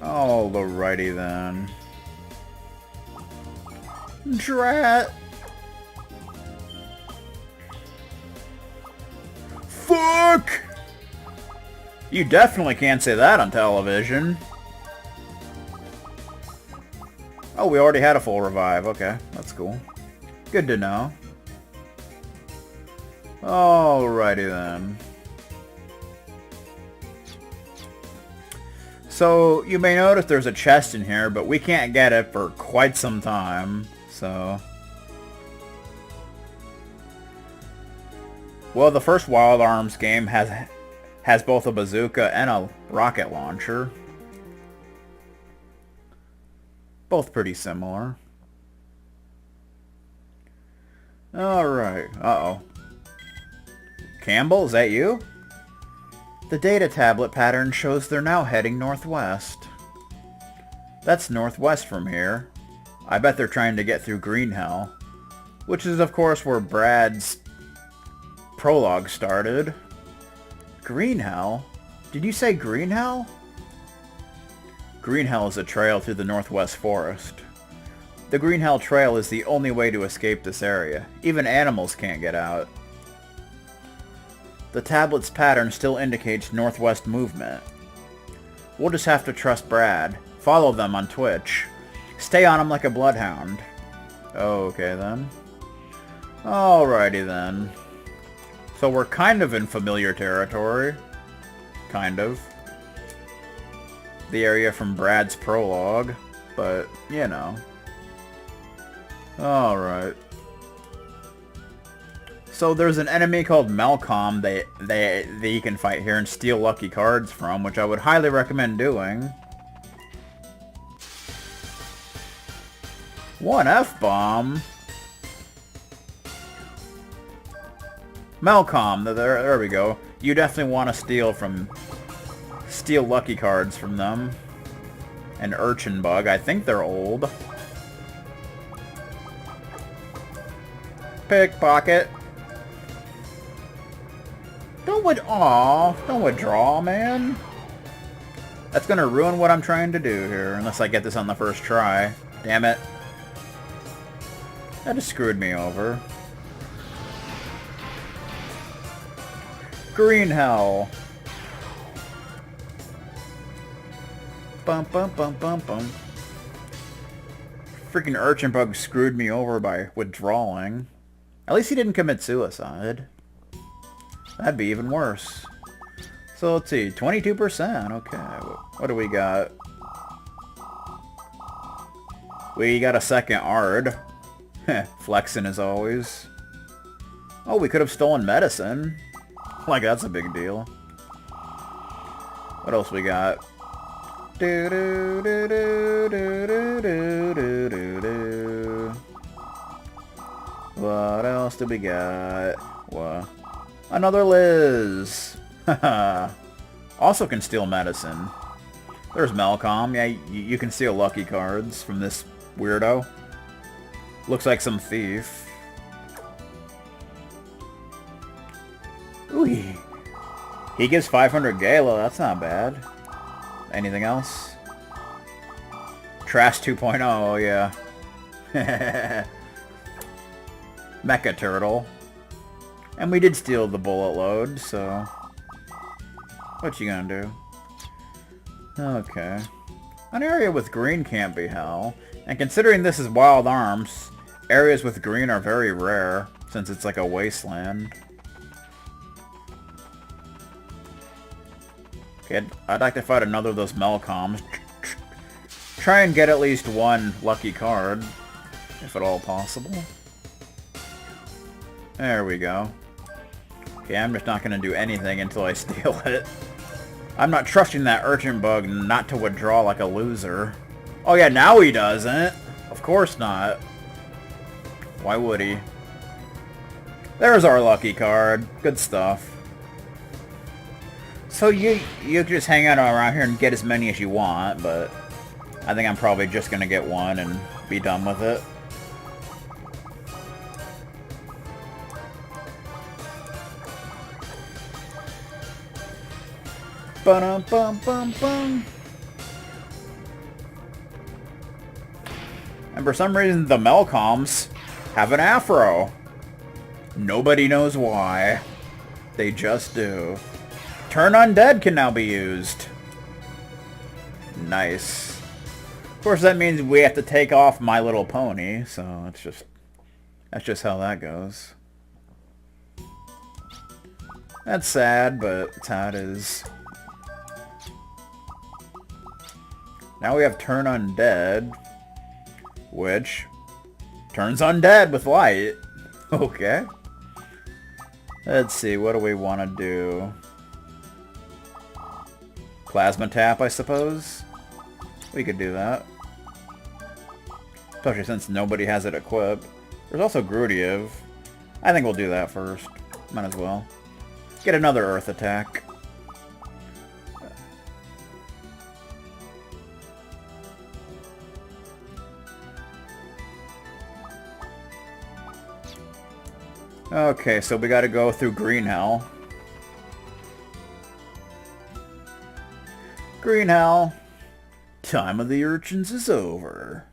Alrighty then. Drat! Fuck! You definitely can't say that on television. Oh, we already had a full revive. Okay, that's cool. Good to know. Alrighty then. So, you may notice there's a chest in here, but we can't get it for quite some time, so... Well, the first Wild Arms game has both a bazooka and a rocket launcher. Both pretty similar. Alright, uh-oh. Campbell, is that you? The data tablet pattern shows they're now heading northwest. That's northwest from here. I bet they're trying to get through Green Hell. Which is, of course, where Brad's prologue started. Green Hell? Did you say Green Hell? Green Hell is a trail through the northwest forest. The Green Hell Trail is the only way to escape this area. Even animals can't get out. The tablet's pattern still indicates northwest movement. We'll just have to trust Brad. Follow them on Twitch. Stay on them like a bloodhound. Okay then. Alrighty then. So we're kind of in familiar territory. Kind of. The area from Brad's prologue. But, you know. Alright. So there's an enemy called Malcolm that you can fight here and steal lucky cards from, which I would highly recommend doing. One F-bomb. Malcolm, there we go. You definitely want to steal lucky cards from them. An urchin bug. I think they're old. Pickpocket. Don't withdraw, man. That's gonna ruin what I'm trying to do here, unless I get this on the first try. Damn it. That just screwed me over. Green Hell. Bum bum bum bum bum. Freaking urchin bug screwed me over by withdrawing. At least he didn't commit suicide. That'd be even worse. So let's see, 22%. Okay, what do we got? We got a second Ard. Flexing as always. Oh, we could have stolen medicine. Like, that's a big deal. What else we got? Do do do do do do do do do. What else do we got? What? Another Liz! Also can steal medicine. There's Malcolm. Yeah, you can steal lucky cards from this weirdo. Looks like some thief. Ooh, he gives 500 Gala. That's not bad. Anything else? Trash 2.0, oh yeah. Mecha Turtle. And we did steal the bullet load, so... What you gonna do? Okay. An area with green can't be hell. And considering this is Wild Arms, areas with green are very rare, since it's like a wasteland. Okay, I'd like to fight another of those Melcoms. Try and get at least one lucky card, if at all possible. There we go. Okay, I'm just not going to do anything until I steal it. I'm not trusting that urchin bug not to withdraw like a loser. Oh yeah, now he doesn't. Of course not. Why would he? There's our lucky card. Good stuff. So you just hang out around here and get as many as you want, but I think I'm probably just going to get one and be done with it. Ba-dum-bum-bum-bum. And for some reason, the Melcoms have an afro. Nobody knows why. They just do. Turn Undead can now be used. Nice. Of course, that means we have to take off My Little Pony, so that's just how that goes. That's sad, but it's how it is. Now we have Turn Undead, which turns undead with light. Okay. Let's see, what do we want to do? Plasma Tap, I suppose? We could do that. Especially since nobody has it equipped. There's also Grudiev. I think we'll do that first. Might as well. Get another Earth attack. Okay, so we gotta go through Green Hell. Green Hell. Time of the urchins is over.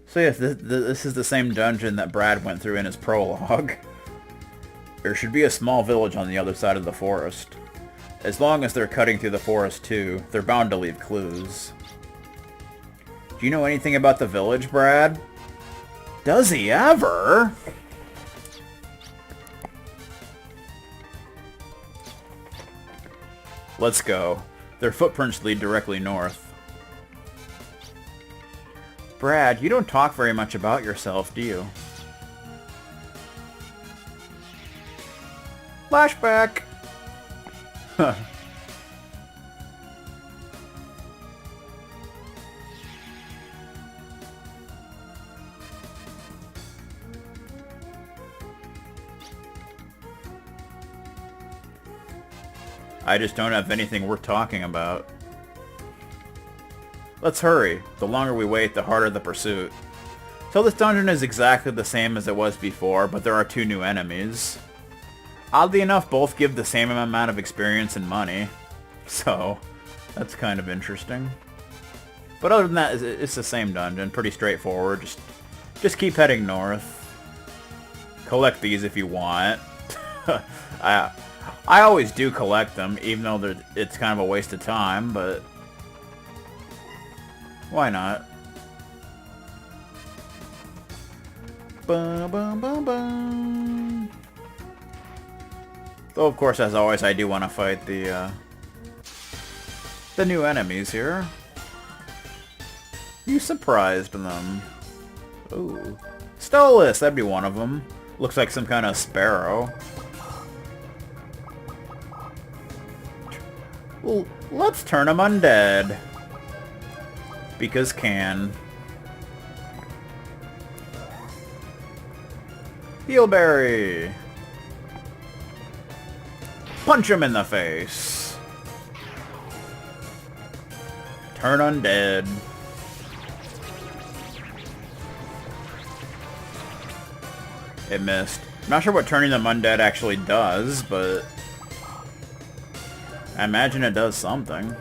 So yes, this is the same dungeon that Brad went through in his prologue. There should be a small village on the other side of the forest. As long as they're cutting through the forest too, they're bound to leave clues. Do you know anything about the village, Brad? Does he ever? Let's go. Their footprints lead directly north. Brad, you don't talk very much about yourself, do you? Flashback! I just don't have anything worth talking about. Let's hurry. The longer we wait, the harder the pursuit. So this dungeon is exactly the same as it was before, but there are two new enemies. Oddly enough, both give the same amount of experience and money. So, that's kind of interesting. But other than that, it's the same dungeon. Pretty straightforward. Just keep heading north. Collect these if you want. I always do collect them, even though it's kind of a waste of time, but why not? Bum, bum, bum, bum. Though, of course, as always, I do want to fight the new enemies here. You surprised them. Ooh. Stolas, that'd be one of them. Looks like some kind of sparrow. Well, let's turn him undead. Because can. Healberry! Punch him in the face! Turn undead. It missed. I'm not sure what turning them undead actually does, but I imagine it does something.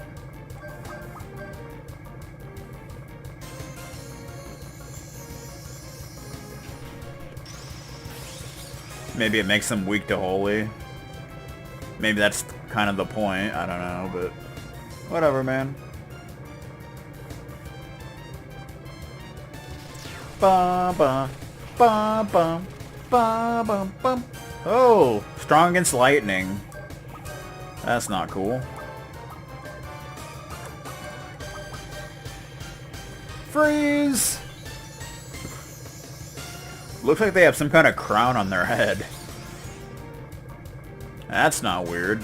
Maybe it makes them weak to holy. Maybe that's kind of the point. I don't know, but whatever, man. Ba ba ba ba ba ba ba. Oh, strong against lightning. That's not cool. Freeze! Looks like they have some kind of crown on their head. That's not weird.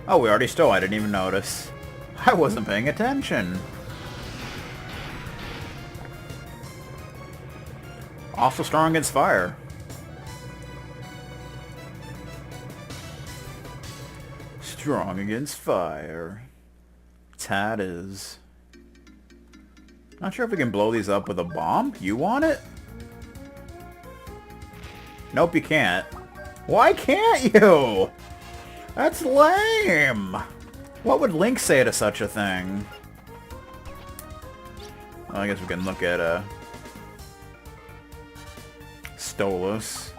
Oh, we already stole. I didn't even notice. I wasn't paying attention. Also strong against fire. Strong against fire. Tad is. Not sure if we can blow these up with a bomb. You want it? Nope, you can't. Why can't you? That's lame. What would Link say to such a thing? Well, I guess we can look at, Stolas.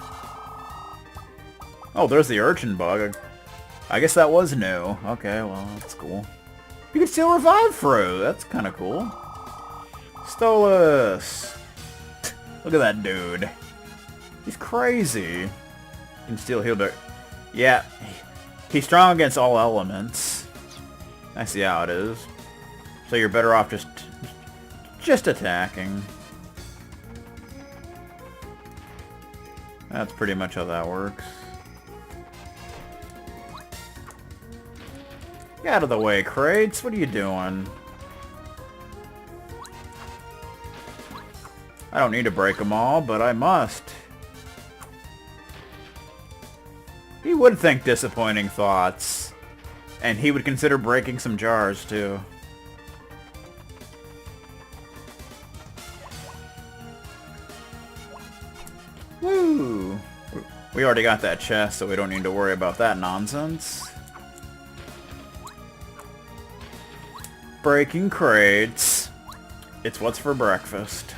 Oh, there's the urchin bug. I guess that was new. Okay, well, that's cool. You can steal Revive Fruit! That's kinda cool. Stolas! Look at that dude. He's crazy. You can steal Heal Bear. Yeah. He's strong against all elements. I see how it is. So you're better off just attacking. That's pretty much how that works. Get out of the way, Crates. What are you doing? I don't need to break them all, but I must. He would think disappointing thoughts. And he would consider breaking some jars, too. Woo! We already got that chest, so we don't need to worry about that nonsense. Breaking crates. It's what's for breakfast.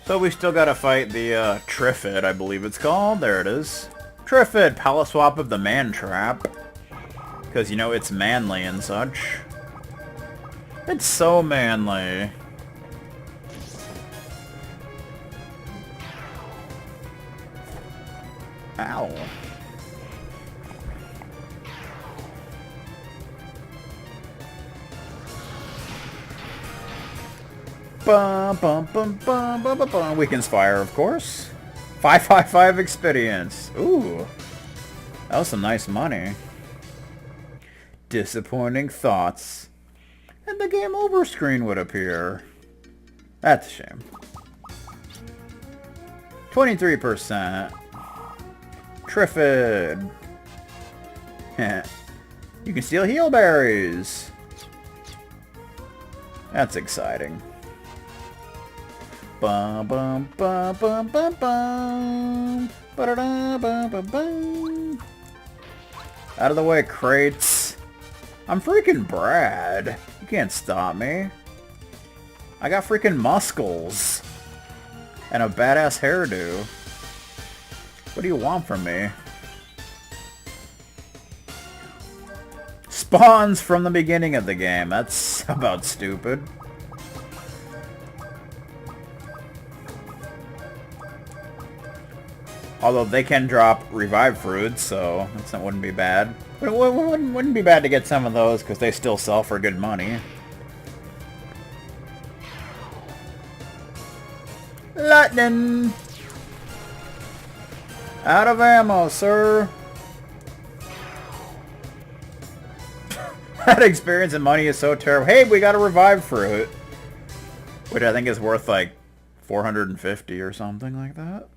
So we still gotta fight the, Triffid, I believe it's called. There it is. Triffid, palette swap of the man trap. Because, you know, it's manly and such. It's so manly. Ow. Bum, bum, bum, bum, bum, bum, bum. Weakens fire, of course. 555 experience. Ooh. That was some nice money. Disappointing thoughts. And the game over screen would appear. That's a shame. 23%. Triffid. You can steal heal berries. That's exciting. Bum bum bum bum bum bum. Ba-da-da, bum, bum, bum. Out of the way, crates. I'm freaking Brad. You can't stop me. I got freaking muscles. And a badass hairdo. What do you want from me? Spawns from the beginning of the game. That's about stupid. Although they can drop revive fruits, so that wouldn't be bad. But it wouldn't be bad to get some of those, because they still sell for good money. Lightning! Out of ammo, sir! That experience and money is so terrible. Hey, we got a revive fruit! Which I think is worth like 450 or something like that.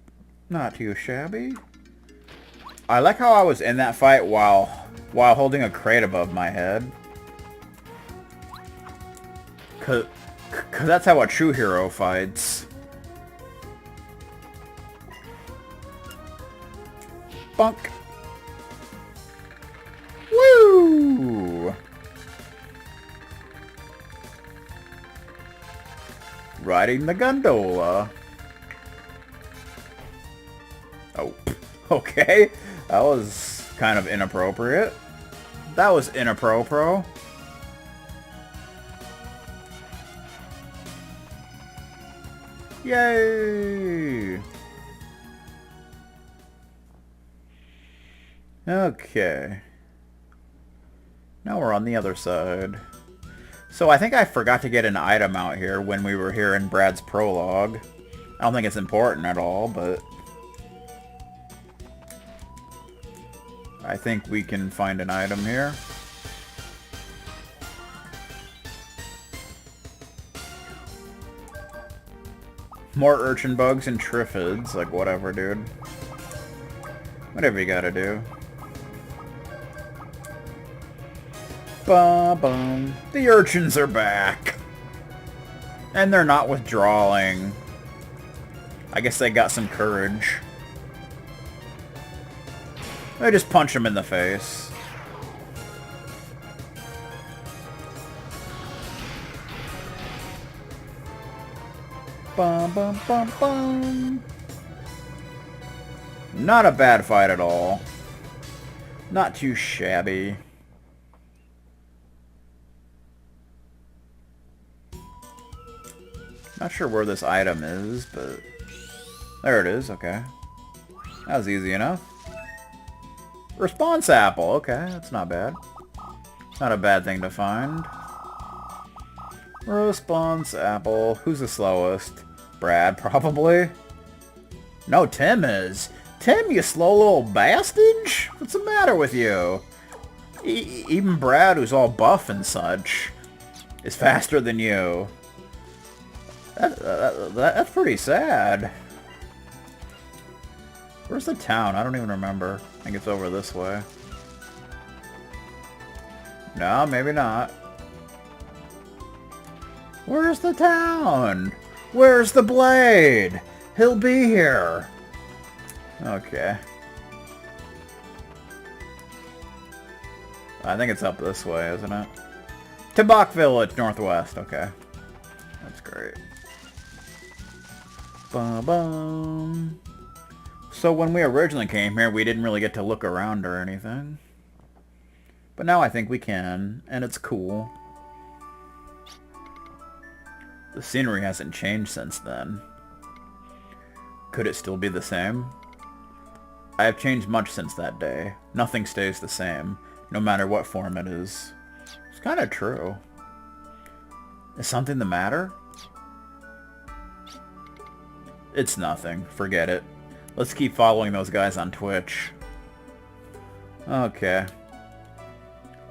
Not too shabby. I like how I was in that fight while holding a crate above my head. Cause that's how a true hero fights. Bunk. Woo! Riding the gondola. Oh, okay. That was kind of inappropriate. That was inappropriate. Yay! Okay. Now we're on the other side. So I think I forgot to get an item out here when we were here in Brad's prologue. I don't think it's important at all, but I think we can find an item here. More urchin bugs and triffids, like whatever, dude. Whatever you gotta do. Ba-bum. The urchins are back. And they're not withdrawing. I guess they got some courage. I just punch him in the face. Bum, bum, bum, bum. Not a bad fight at all. Not too shabby. Not sure where this item is, but... there it is, okay. That was easy enough. Response apple, okay, that's not bad. Not a bad thing to find. Response apple. Who's the slowest? Brad, probably? No, Tim is. Tim, you slow little bastard? What's the matter with you? Even Brad, who's all buff and such, is faster than you. That's pretty sad. Where's the town? I don't even remember. I think it's over this way. No, maybe not. Where's the town? Where's the blade? He'll be here. Okay. I think it's up this way, isn't it? Tabak Village, northwest. Okay. That's great. Ba-bum. So when we originally came here, we didn't really get to look around or anything. But now I think we can, and it's cool. The scenery hasn't changed since then. Could it still be the same? I have changed much since that day. Nothing stays the same, no matter what form it is. It's kind of true. Is something the matter? It's nothing. Forget it. Let's keep following those guys on Twitch. Okay.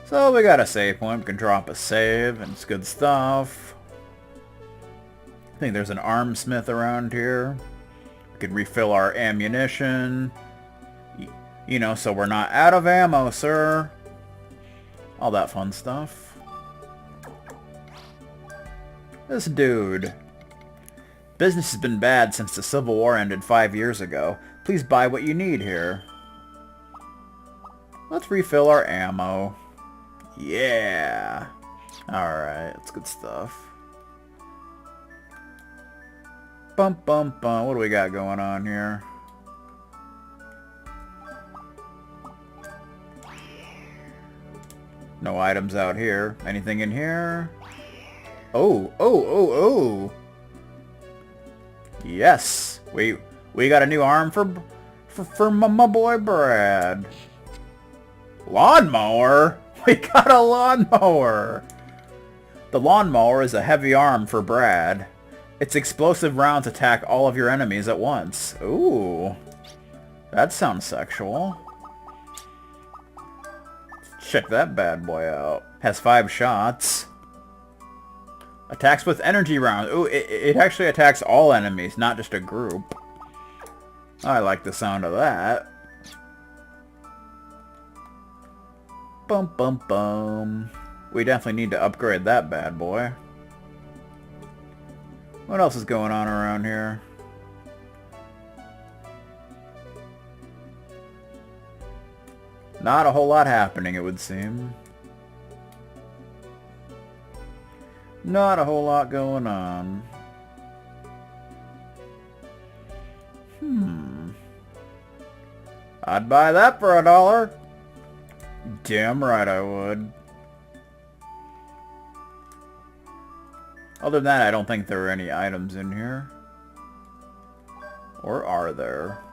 So we got a save point. We can drop a save, and it's good stuff. I think there's an armsmith around here. We could refill our ammunition. You know, so we're not out of ammo, sir. All that fun stuff. This dude. Business has been bad since the Civil War ended 5 years ago. Please buy what you need here. Let's refill our ammo. Yeah. Alright, that's good stuff. Bum bum bum. What do we got going on here? No items out here. Anything in here? Oh, oh, oh, oh. Yes. We got a new arm for my boy Brad. Lawnmower? We got a lawnmower. The lawnmower is a heavy arm for Brad. Its explosive rounds attack all of your enemies at once. Ooh. That sounds sexual. Check that bad boy out. Has 5 shots. Attacks with energy rounds. Ooh, it actually attacks all enemies, not just a group. I like the sound of that. Bum bum bum. We definitely need to upgrade that bad boy. What else is going on around here? Not a whole lot happening, it would seem. Not a whole lot going on. I'd buy that for $1. Damn right I would. Other than that, I don't think there are any items in here. Or are there?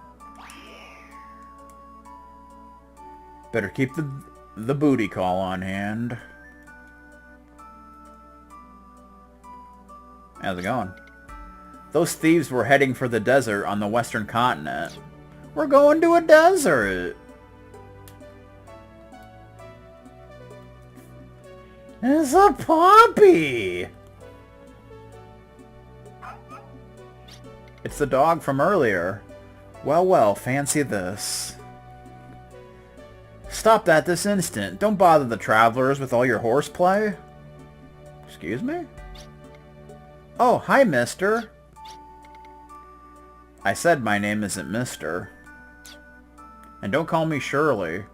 Better keep the booty call on hand. How's it going? Those thieves were heading for the desert on the western continent. We're going to a desert! It's a puppy! It's the dog from earlier. Well, well, fancy this. Stop that this instant. Don't bother the travelers with all your horseplay. Excuse me? Oh, hi, mister. I said my name isn't mister. And don't call me Shirley.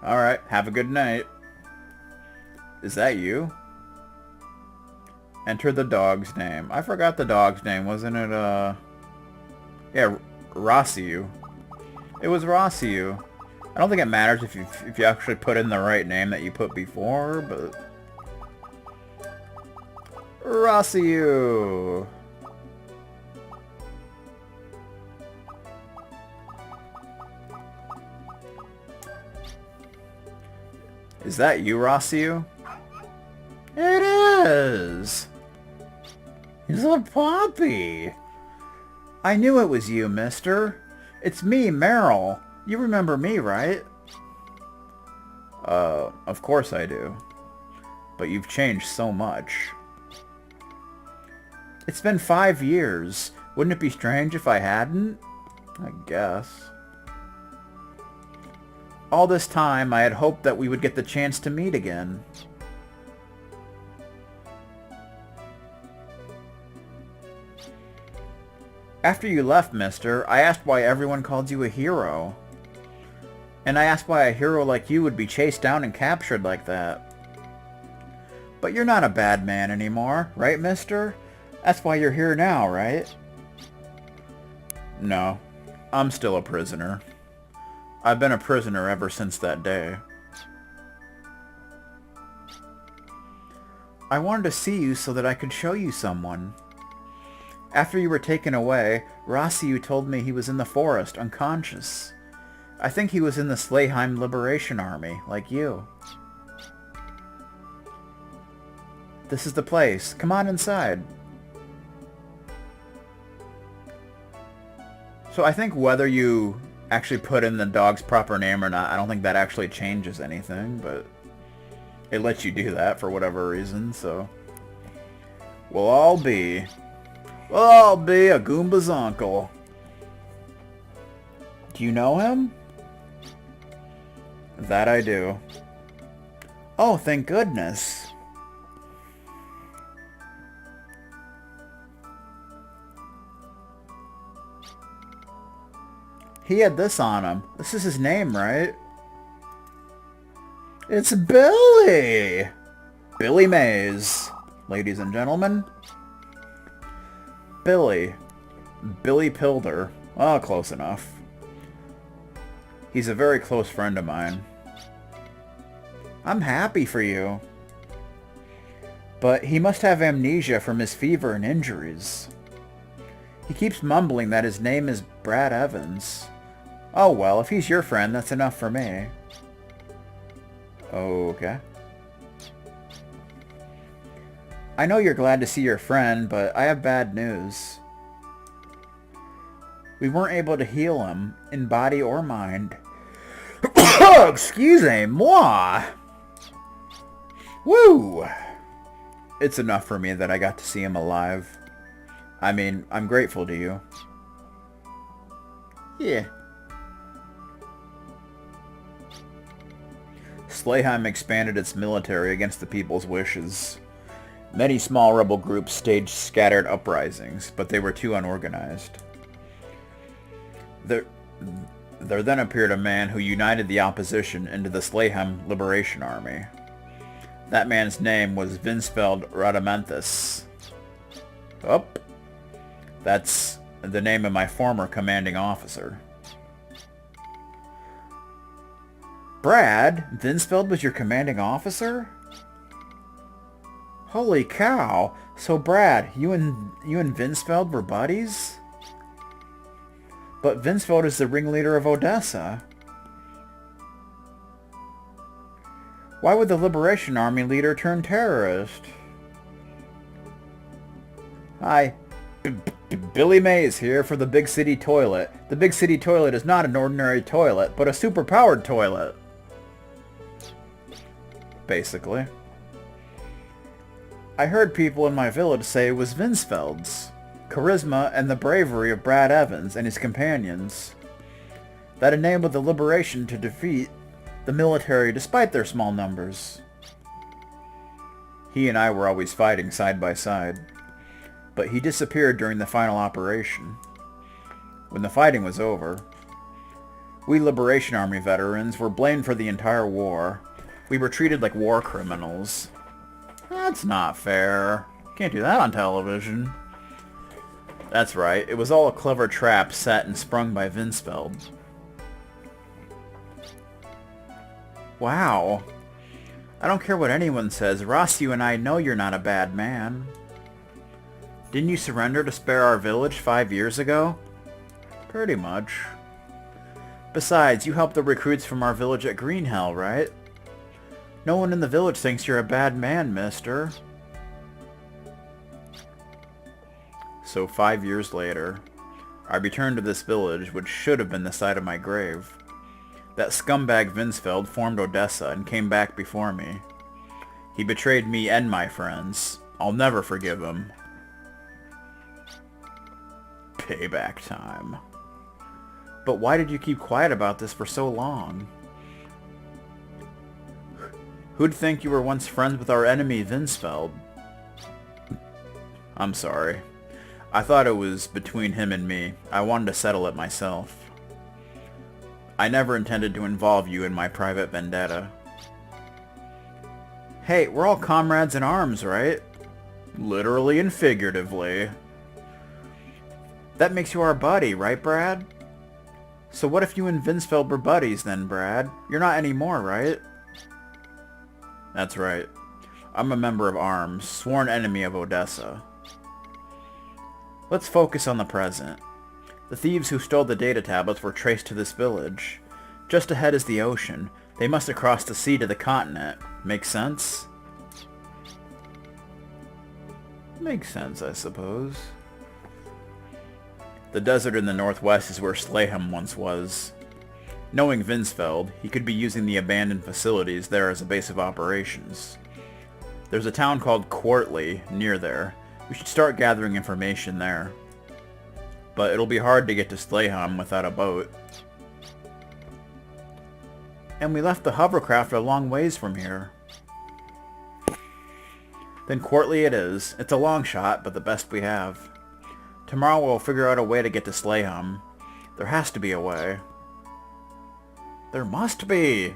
Alright, have a good night. Is that you? Enter the dog's name. I forgot the dog's name. Wasn't it, yeah, Rossiu. It was Rossiu. I don't think it matters if you actually put in the right name that you put before, but... Rossiu! Is that you, Rossiu? It is! He's a puppy! I knew it was you, mister. It's me, Meryl. You remember me, right? Of course I do. But you've changed so much. It's been 5 years. Wouldn't it be strange if I hadn't? I guess. All this time, I had hoped that we would get the chance to meet again. After you left, mister, I asked why everyone called you a hero. And I asked why a hero like you would be chased down and captured like that. But you're not a bad man anymore, right, mister? That's why you're here now, right? No, I'm still a prisoner. I've been a prisoner ever since that day. I wanted to see you so that I could show you someone. After you were taken away, Rossiu told me he was in the forest, unconscious. I think he was in the Slayheim Liberation Army, like you. This is the place. Come on inside. So I think whether you actually put in the dog's proper name or not, I don't think that actually changes anything, but it lets you do that for whatever reason, so... We'll all be a Goomba's uncle. Do you know him? That I do. Oh, thank goodness. He had this on him. This is his name, right? It's Billy! Billy Mays, ladies and gentlemen. Billy. Billy Pilder. Oh, close enough. He's a very close friend of mine. I'm happy for you. But he must have amnesia from his fever and injuries. He keeps mumbling that his name is Brad Evans. Oh well, if he's your friend, that's enough for me. Okay. I know you're glad to see your friend, but I have bad news. We weren't able to heal him, in body or mind. Excusez-moi! Woo! It's enough for me that I got to see him alive. I mean, I'm grateful to you. Yeah. Slayheim expanded its military against the people's wishes. Many small rebel groups staged scattered uprisings, but they were too unorganized. There then appeared a man who united the opposition into the Slayheim Liberation Army. That man's name was Vinsfeld Radamanthus. Oh, that's the name of my former commanding officer. Brad, Vinsfeld was your commanding officer? Holy cow! So Brad, you and Vinsfeld were buddies? But Vinsfeld is the ringleader of Odessa. Why would the Liberation Army leader turn terrorist? Hi. Billy Mays here for the Big City Toilet. The Big City Toilet is not an ordinary toilet, but a super-powered toilet. Basically. I heard people in my village say it was Vinsfeld's charisma and the bravery of Brad Evans and his companions that enabled the Liberation to defeat the military despite their small numbers. He and I were always fighting side by side. but he disappeared during the final operation. When the fighting was over, we Liberation Army veterans were blamed for the entire war. We were treated like war criminals. That's not fair. Can't do that on television. That's right, it was all a clever trap set and sprung by Vinsfeld. Wow. I don't care what anyone says, Rossiu and I know you're not a bad man. Didn't you surrender to spare our village 5 years ago? Pretty much. Besides, you helped the recruits from our village at Greenhell, right? No one in the village thinks you're a bad man, mister. So 5 years later, I returned to this village, which should have been the site of my grave. That scumbag Vinsfeld formed Odessa and came back before me. He betrayed me and my friends. I'll never forgive him. Payback time. But why did you keep quiet about this for so long? Who'd think you were once friends with our enemy, Vinsfeld? I'm sorry. I thought it was between him and me. I wanted to settle it myself. I never intended to involve you in my private vendetta. Hey, we're all comrades in arms, right? Literally and figuratively. That makes you our buddy, right, Brad? So what if you and Vinsfeld were buddies then, Brad? You're not anymore, right? That's right. I'm a member of ARMS, sworn enemy of Odessa. Let's focus on the present. The thieves who stole the data tablets were traced to this village. Just ahead is the ocean. They must have crossed the sea to the continent. Make sense? Makes sense, I suppose. The desert in the northwest is where Slayham once was. Knowing Vinsfeld, he could be using the abandoned facilities there as a base of operations. There's a town called Quartley near there. We should start gathering information there. But it'll be hard to get to Slayham without a boat. And we left the hovercraft a long ways from here. Then Quartley it is. It's a long shot, but the best we have. Tomorrow we'll figure out a way to get to Slayham. There has to be a way. There must be!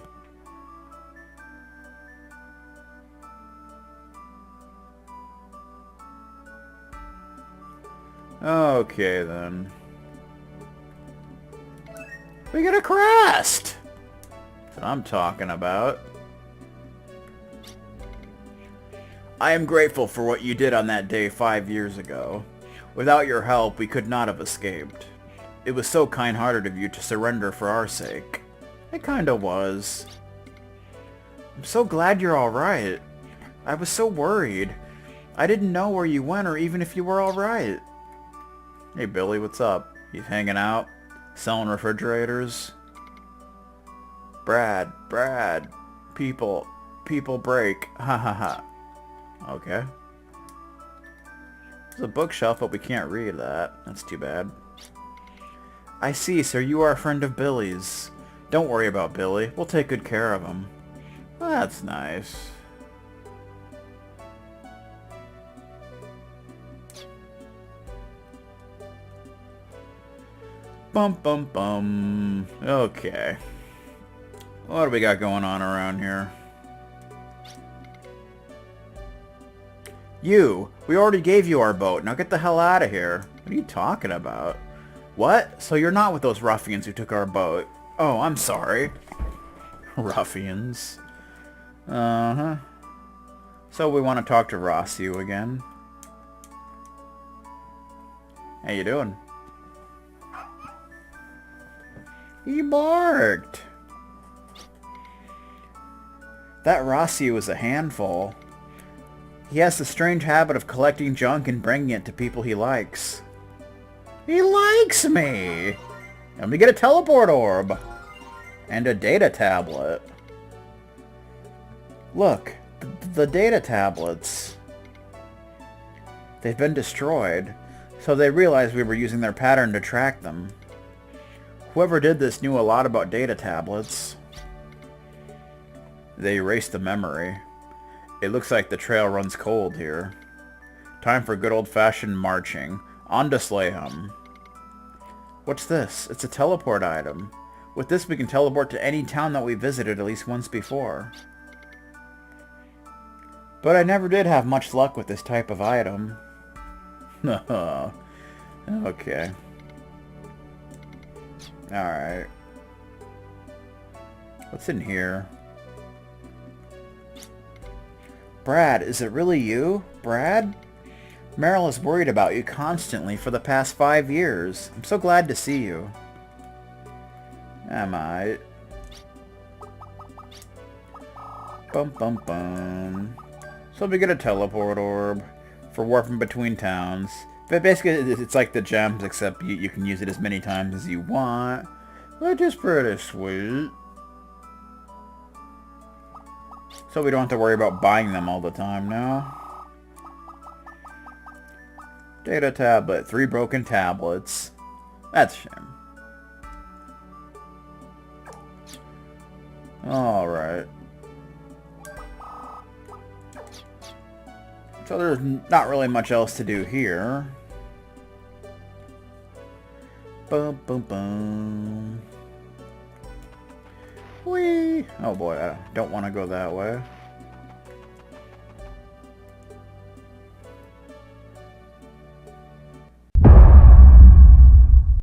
Okay, then. We get a crest! That's what I'm talking about. I am grateful for what you did on that day 5 years ago. Without your help, we could not have escaped. It was so kind-hearted of you to surrender for our sake. It kinda was. I'm so glad you're alright. I was so worried. I didn't know where you went or even if you were alright. Hey Billy, what's up? You hanging out? Selling refrigerators? Brad, people break. Ha ha ha. Okay. There's a bookshelf, but we can't read that. That's too bad. I see, sir. You are a friend of Billy's. Don't worry about Billy. We'll take good care of him. That's nice. Bum bum bum. Okay. What do we got going on around here? You! We already gave you our boat. Now get the hell out of here. What are you talking about? What? So you're not with those ruffians who took our boat? Oh, I'm sorry. Ruffians. Uh-huh. So we want to talk to Rossiu again. How you doing? He barked. That Rossiu is a handful. He has the strange habit of collecting junk and bringing it to people he likes. He likes me! Let me get a teleport orb. And a data tablet. Look, the data tablets. They've been destroyed, so they realized we were using their pattern to track them. Whoever did this knew a lot about data tablets. They erased the memory. It looks like the trail runs cold here. Time for good old-fashioned marching. On to Slayham. What's this? It's a teleport item. With this, we can teleport to any town that we visited at least once before. But I never did have much luck with this type of item. Okay. Alright. What's in here? Brad, is it really you? Brad? Meryl is worried about you constantly for the past 5 years. I'm so glad to see you. Am I? Bum bum bum. So we get a teleport orb for warping between towns. But basically, it's like the gems, except you can use it as many times as you want. Which is pretty sweet. So we don't have to worry about buying them all the time now. Data tablet. 3 broken tablets. That's a shame. Alright. So there's not really much else to do here. Boom, boom, boom. Whee! Oh boy, I don't want to go that way.